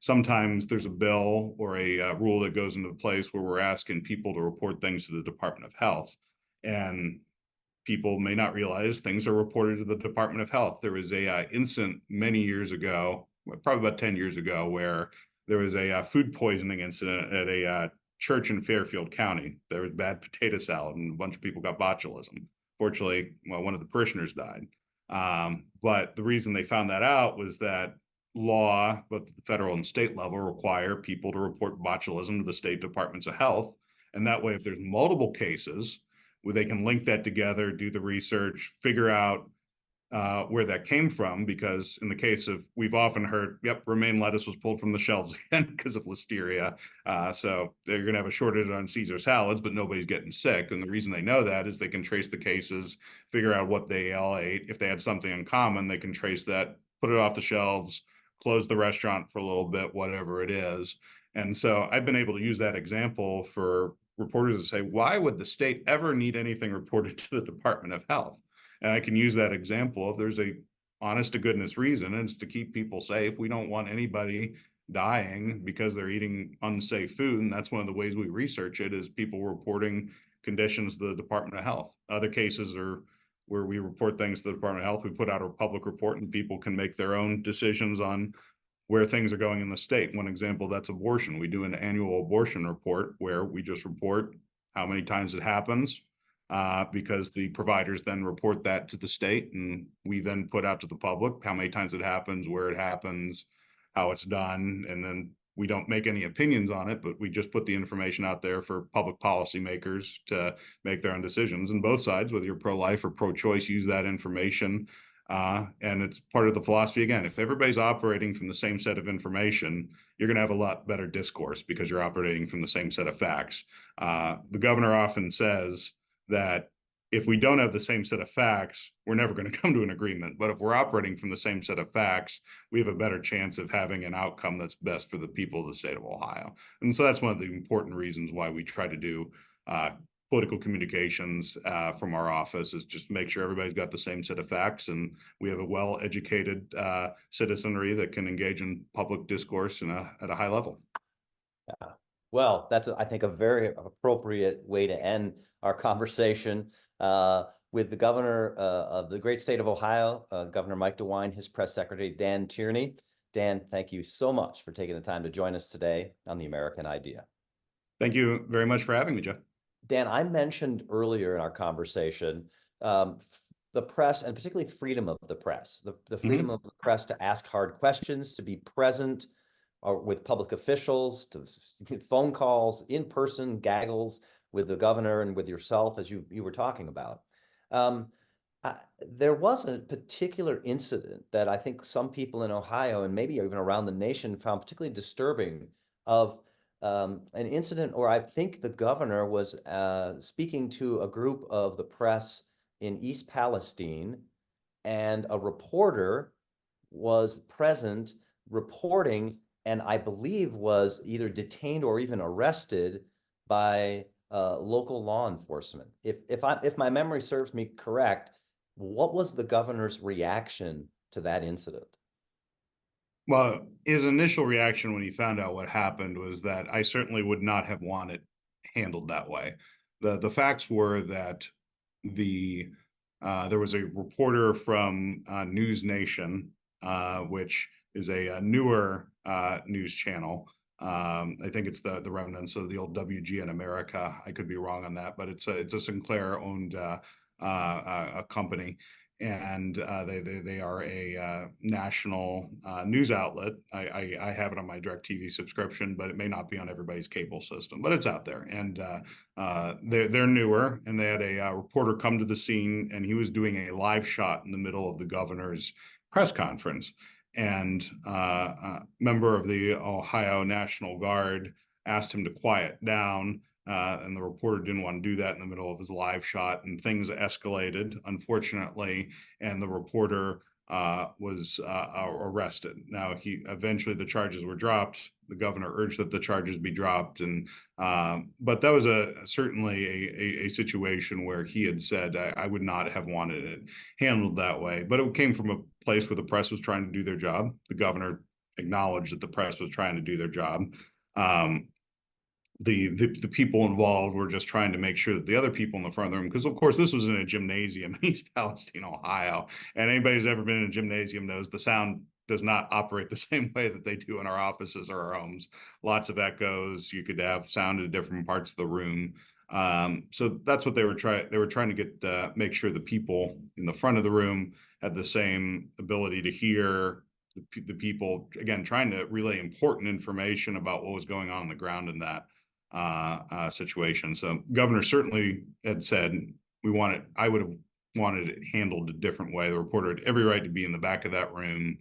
Sometimes there's a bill or a rule that goes into place where we're asking people to report things to the Department of Health, and people may not realize things are reported to the Department of Health. There was a incident many years ago, probably about 10 years ago, where there was a food poisoning incident at a church in Fairfield County. There was bad potato salad and a bunch of people got botulism. Fortunately, well, one of the parishioners died. But the reason they found that out was that law, both at the federal and state level, require people to report botulism to the state departments of health. And that way, if there's multiple cases, where they can link that together, do the research, figure out where that came from. Because in the case of, we've often heard, yep, romaine lettuce was pulled from the shelves again because of listeria. So they're going to have a shortage on Caesar salads, but nobody's getting sick. And the reason they know that is they can trace the cases, figure out what they all ate. If they had something in common, they can trace that, put it off the shelves, close the restaurant for a little bit, whatever it is. And so I've been able to use that example for reporters to say, why would the state ever need anything reported to the Department of Health? And I can use that example if there's a honest to goodness reason, and it's to keep people safe. We don't want anybody dying because they're eating unsafe food. And that's one of the ways we research it, is people reporting conditions to the Department of Health. Other cases are where we report things to the Department of Health. We put out a public report and people can make their own decisions on where things are going in the state. One example, that's abortion. We do an annual abortion report where we just report how many times it happens, because the providers then report that to the state, and we then put out to the public how many times it happens, where it happens, how it's done. And then we don't make any opinions on it, but we just put the information out there for public policymakers to make their own decisions. And both sides, whether you're pro-life or pro-choice, use that information. And it's part of the philosophy. Again, if everybody's operating from the same set of information, you're going to have a lot better discourse because you're operating from the same set of facts. The governor often says that if we don't have the same set of facts, we're never going to come to an agreement. But if we're operating from the same set of facts, we have a better chance of having an outcome that's best for the people of the state of Ohio. And so that's one of the important reasons why we try to do political communications from our office, is just make sure everybody's got the same set of facts, and we have a well-educated citizenry that can engage in public discourse at a high level. Yeah. Well, that's, I think, a very appropriate way to end our conversation with the governor of the great state of Ohio, Governor Mike DeWine, his press secretary, Dan Tierney. Dan, thank you so much for taking the time to join us today on The American Idea. Thank you very much for having me, Jeff. Dan, I mentioned earlier in our conversation the press, and particularly freedom of the press, the freedom of the press to ask hard questions, to be present with public officials, to phone calls, in-person gaggles with the governor and with yourself, as you were talking about. There was a particular incident that I think some people in Ohio and maybe even around the nation found particularly disturbing, of an incident where I think the governor was speaking to a group of the press in East Palestine, and a reporter was present reporting, and I believe was either detained or even arrested by local law enforcement. If my memory serves me correct, what was the governor's reaction to that incident? Well, his initial reaction when he found out what happened was that I certainly would not have wanted handled that way. The facts were that there was a reporter from News Nation, which is a newer news channel. I think it's the remnants of the old WGN America. I could be wrong on that, but it's a Sinclair owned a company, and they are a national news outlet. I have it on my DirecTV subscription, but it may not be on everybody's cable system, but it's out there. And they're newer, and they had a reporter come to the scene, and he was doing a live shot in the middle of the governor's press conference. And a member of the Ohio National Guard asked him to quiet down. and the reporter didn't want to do that in the middle of his live shot, and things escalated, unfortunately, and the reporter was arrested. Now, eventually the charges were dropped. The governor urged that the charges be dropped, and but that was certainly a situation where he had said, I would not have wanted it handled that way. But it came from a place where the press was trying to do their job. The governor acknowledged that the press was trying to do their job. The people involved were just trying to make sure that the other people in the front of the room, because of course this was in a gymnasium in East Palestine, Ohio, and anybody who's ever been in a gymnasium knows the sound does not operate the same way that they do in our offices or our homes. Lots of echoes. You could have sound in different parts of the room. So that's what they were trying. They were trying to get make sure the people in the front of the room had the same ability to hear the people, again, trying to relay important information about what was going on the ground in that situation. So governor certainly had said, I would have wanted it handled a different way. The reporter had every right to be in the back of that room,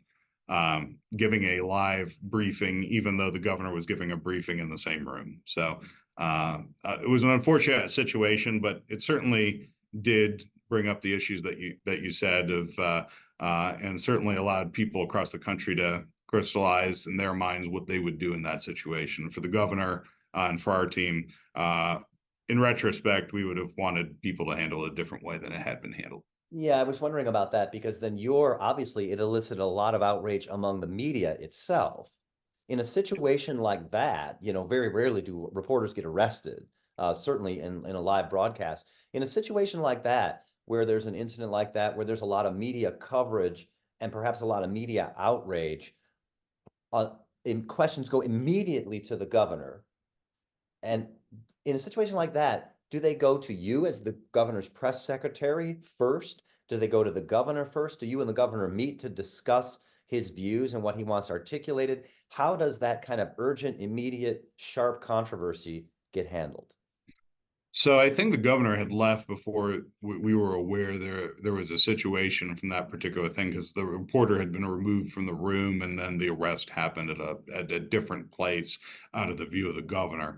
giving a live briefing, even though the governor was giving a briefing in the same room. So it was an unfortunate situation, but it certainly did bring up the issues that you said and certainly allowed people across the country to crystallize in their minds what they would do in that situation. For the governor and for our team, in retrospect, we would have wanted people to handle it a different way than it had been handled. Yeah, I was wondering about that because then obviously it elicited a lot of outrage among the media itself. In a situation like that, very rarely do reporters get arrested, certainly in a live broadcast. In a situation like that, where there's an incident like that, where there's a lot of media coverage and perhaps a lot of media outrage, questions go immediately to the governor. And in a situation like that, do they go to you as the governor's press secretary first? Do they go to the governor first? Do you and the governor meet to discuss his views and what he wants articulated? How does that kind of urgent, immediate, sharp controversy get handled? So I think the governor had left before we were aware there was a situation from that particular thing, because the reporter had been removed from the room, and then the arrest happened at a different place out of the view of the governor.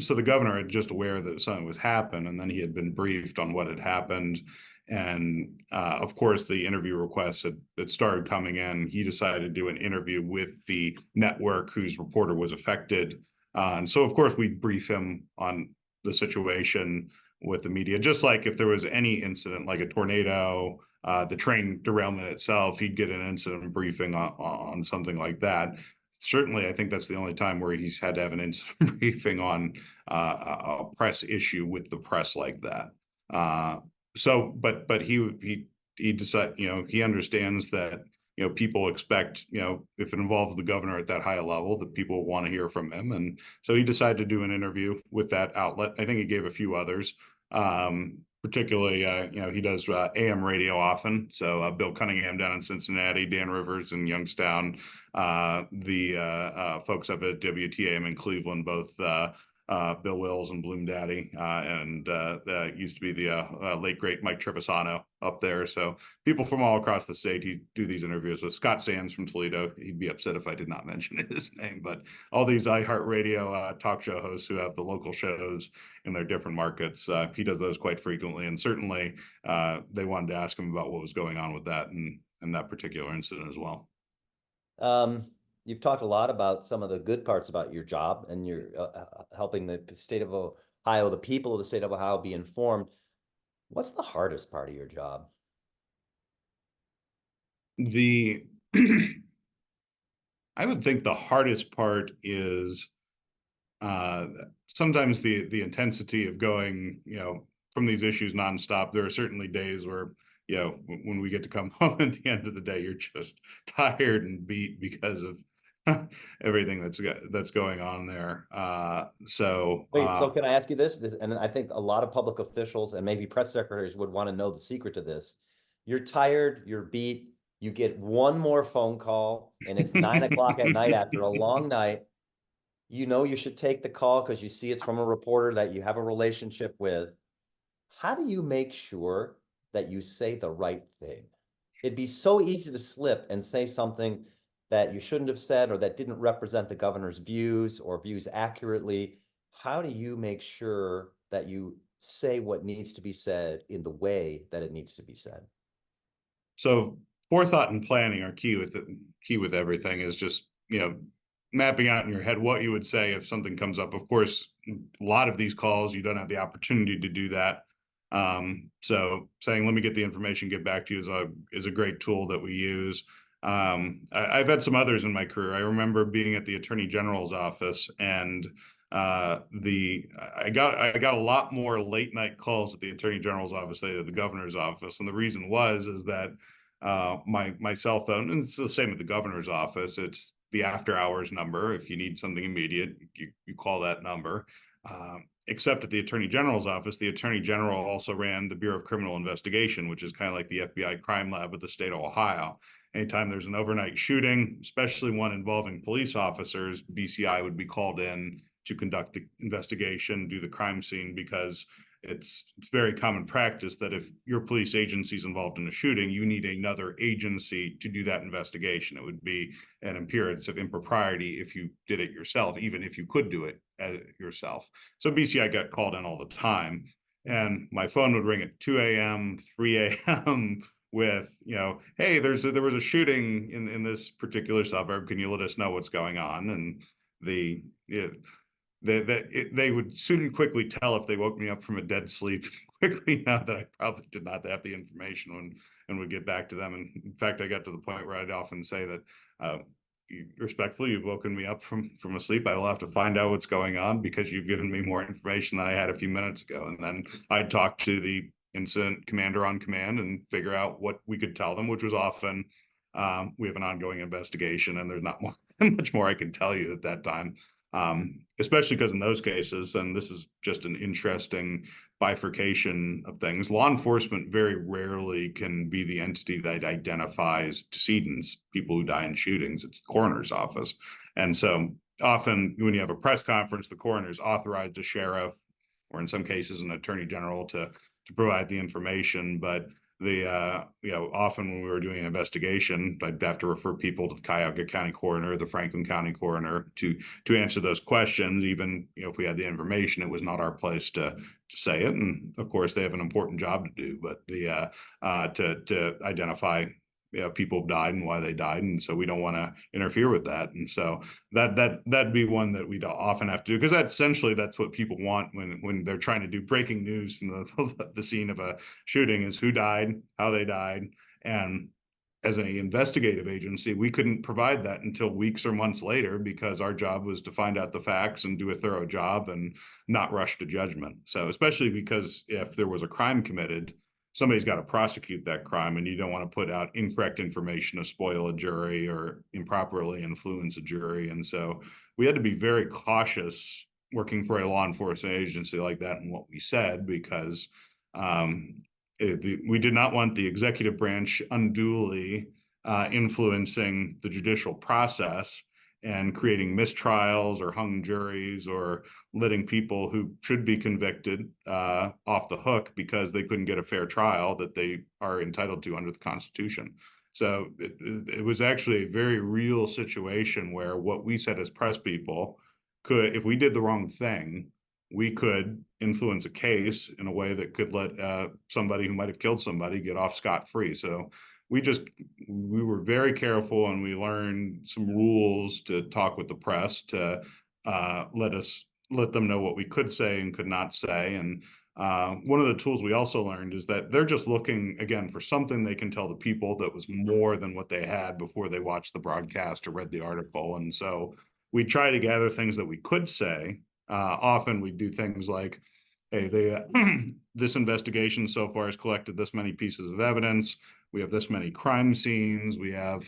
So the governor had just aware that something was happened, and then he had been briefed on what had happened. And of course, the interview requests had started coming in. He decided to do an interview with the network whose reporter was affected. And so, of course, we'd brief him on the situation with the media, just like if there was any incident like a tornado, the train derailment itself, he'd get an incident briefing on something like that. Certainly, I think that's the only time where he's had to have an incident briefing on a press issue with the press like that. But he decided, he understands that, people expect, if it involves the governor at that high level, that people want to hear from him. And so he decided to do an interview with that outlet. I think he gave a few others, particularly, he does AM radio often. So Bill Cunningham down in Cincinnati, Dan Rivers in Youngstown, the folks up at WTAM in Cleveland, both Bill Wills and Bloom Daddy, and used to be the late great Mike Trevisano up there. So people from all across the state, he do these interviews with Scott Sands from Toledo. He'd be upset if I did not mention his name, but all these iHeartRadio talk show hosts who have the local shows in their different markets, he does those quite frequently. And certainly they wanted to ask him about what was going on with that and that particular incident as well. You've talked a lot about some of the good parts about your job and you're helping the state of Ohio, the people of the state of Ohio be informed. What's the hardest part of your job? I would think the hardest part is sometimes the intensity of going, from these issues nonstop. There are certainly days where, when we get to come home at the end of the day, you're just tired and beat because of everything that's going on there. So can I ask you this? And I think a lot of public officials and maybe press secretaries would want to know the secret to this. You're tired, you're beat, you get one more phone call, and it's 9 o'clock at night after a long night. You should take the call because you see it's from a reporter that you have a relationship with. How do you make sure that you say the right thing? It'd be so easy to slip and say something that you shouldn't have said or that didn't represent the governor's views or views accurately. how do you make sure that you say what needs to be said in the way that it needs to be said? So forethought and planning are key with everything. Is just, mapping out in your head what you would say if something comes up. Of course, a lot of these calls you don't have the opportunity to do that. So saying, let me get the information, get back to you is a great tool that we use. I've had some others in my career. I remember being at the Attorney General's office, and I got a lot more late night calls at the Attorney General's office than at the governor's office. And the reason is that my cell phone, and it's the same at the governor's office, it's the after hours number. If you need something immediate, you call that number. Except at the Attorney General's office, the Attorney General also ran the Bureau of Criminal Investigation, which is kind of like the FBI crime lab of the state of Ohio. Anytime there's an overnight shooting, especially one involving police officers, BCI would be called in to conduct the investigation, do the crime scene, because it's very common practice that if your police agency is involved in a shooting, you need another agency to do that investigation. It would be an appearance of impropriety if you did it yourself, even if you could do it yourself. So BCI got called in all the time, and my phone would ring at 2 a.m., 3 a.m. with, hey, there was a shooting in this particular suburb. Can you let us know what's going on? And they would soon quickly tell if they woke me up from a dead sleep, quickly know that I probably did not have the information and would get back to them. And in fact, I got to the point where I'd often say that, respectfully, you've woken me up from a sleep. I will have to find out what's going on because you've given me more information than I had a few minutes ago. And then I'd talk to the incident commander on command and figure out what we could tell them, which was often, we have an ongoing investigation and there's not much more I can tell you at that time. Especially because in those cases, and this is just an interesting bifurcation of things, law enforcement very rarely can be the entity that identifies decedents, people who die in shootings. It's the coroner's office. And so often when you have a press conference, the coroner's authorized a sheriff, or in some cases an attorney general, to provide the information. But often when we were doing an investigation, I'd have to refer people to the Cuyahoga County coroner, the Franklin County coroner to answer those questions. Even if we had the information, it was not our place to say it. And of course, they have an important job to do, but to identify people have died and why they died, and so we don't want to interfere with that. And so that'd be one that we'd often have to do, because that's what people want when they're trying to do breaking news from the scene of a shooting, is who died, how they died. And as an investigative agency, we couldn't provide that until weeks or months later, because our job was to find out the facts and do a thorough job and not rush to judgment. So especially because if there was a crime committed, somebody's got to prosecute that crime, and you don't want to put out incorrect information to spoil a jury or improperly influence a jury. And so we had to be very cautious working for a law enforcement agency like that in what we said, because we did not want the executive branch unduly influencing the judicial process and creating mistrials or hung juries, or letting people who should be convicted off the hook because they couldn't get a fair trial that they are entitled to under the Constitution. So it was actually a very real situation where what we said as press people could, if we did the wrong thing, we could influence a case in a way that could let somebody who might have killed somebody get off scot-free. So we were very careful, and we learned some rules to talk with the press to let them know what we could say and could not say. And one of the tools we also learned is that they're just looking, again, for something they can tell the people that was more than what they had before they watched the broadcast or read the article. And so we try to gather things that we could say. Often we do things like, hey, this investigation so far has collected this many pieces of evidence. We have this many crime scenes. We have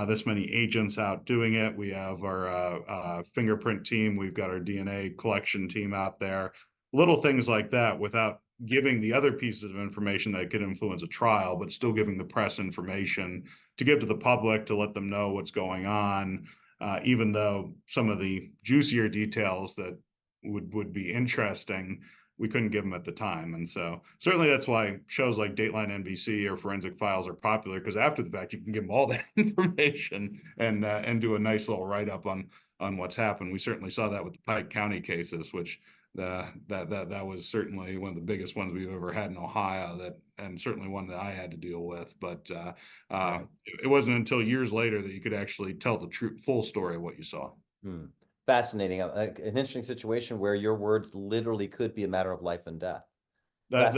this many agents out doing it. We have our fingerprint team. We've got our DNA collection team out there. Little things like that, without giving the other pieces of information that could influence a trial, but still giving the press information to give to the public to let them know what's going on, even though some of the juicier details that would be interesting, we couldn't give them at the time. And so certainly that's why shows like Dateline NBC or Forensic Files are popular, because after the fact, you can give them all that information and do a nice little write-up on what's happened. We certainly saw that with the Pike County cases, which that was certainly one of the biggest ones we've ever had in Ohio, and certainly one that I had to deal with. But it wasn't until years later that you could actually tell the full story of what you saw. Fascinating. An interesting situation where your words literally could be a matter of life and death. Thanks.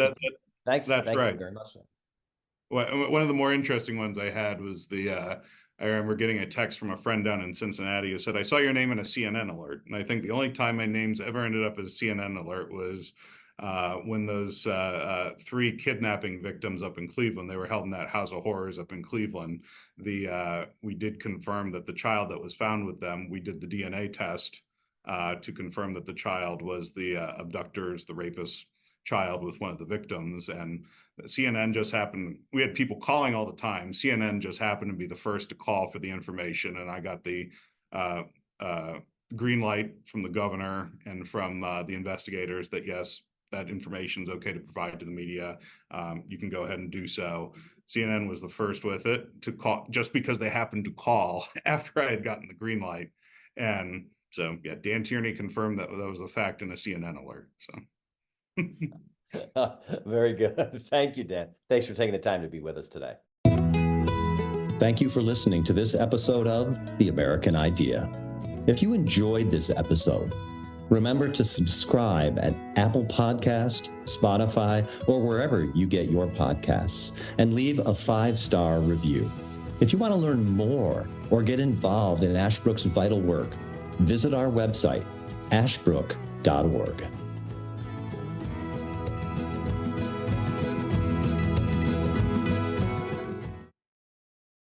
Thank That's right. you very much. One of the more interesting ones I had was I remember getting a text from a friend down in Cincinnati who said, "I saw your name in a CNN alert." And I think the only time my name's ever ended up as a CNN alert was when those 3 kidnapping victims up in Cleveland, they were held in that house of horrors up in Cleveland. We did confirm that the child that was found with them, we did the DNA test to confirm that the child was the abductors, the rapist child with one of the victims. And CNN just happened, we had people calling all the time. CNN just happened to be the first to call for the information. And I got the green light from the governor and from the investigators that yes, that information is okay to provide to the media. You can go ahead and do so. CNN was the first with it to call, just because they happened to call after I had gotten the green light. And so, yeah, Dan Tierney confirmed that was a fact in a CNN alert. So. Very good. Thank you, Dan. Thanks for taking the time to be with us today. Thank you for listening to this episode of The American Idea. If you enjoyed this episode, remember to subscribe at Apple Podcast, Spotify, or wherever you get your podcasts, and leave a 5-star review. If you want to learn more or get involved in Ashbrook's vital work, visit our website, ashbrook.org.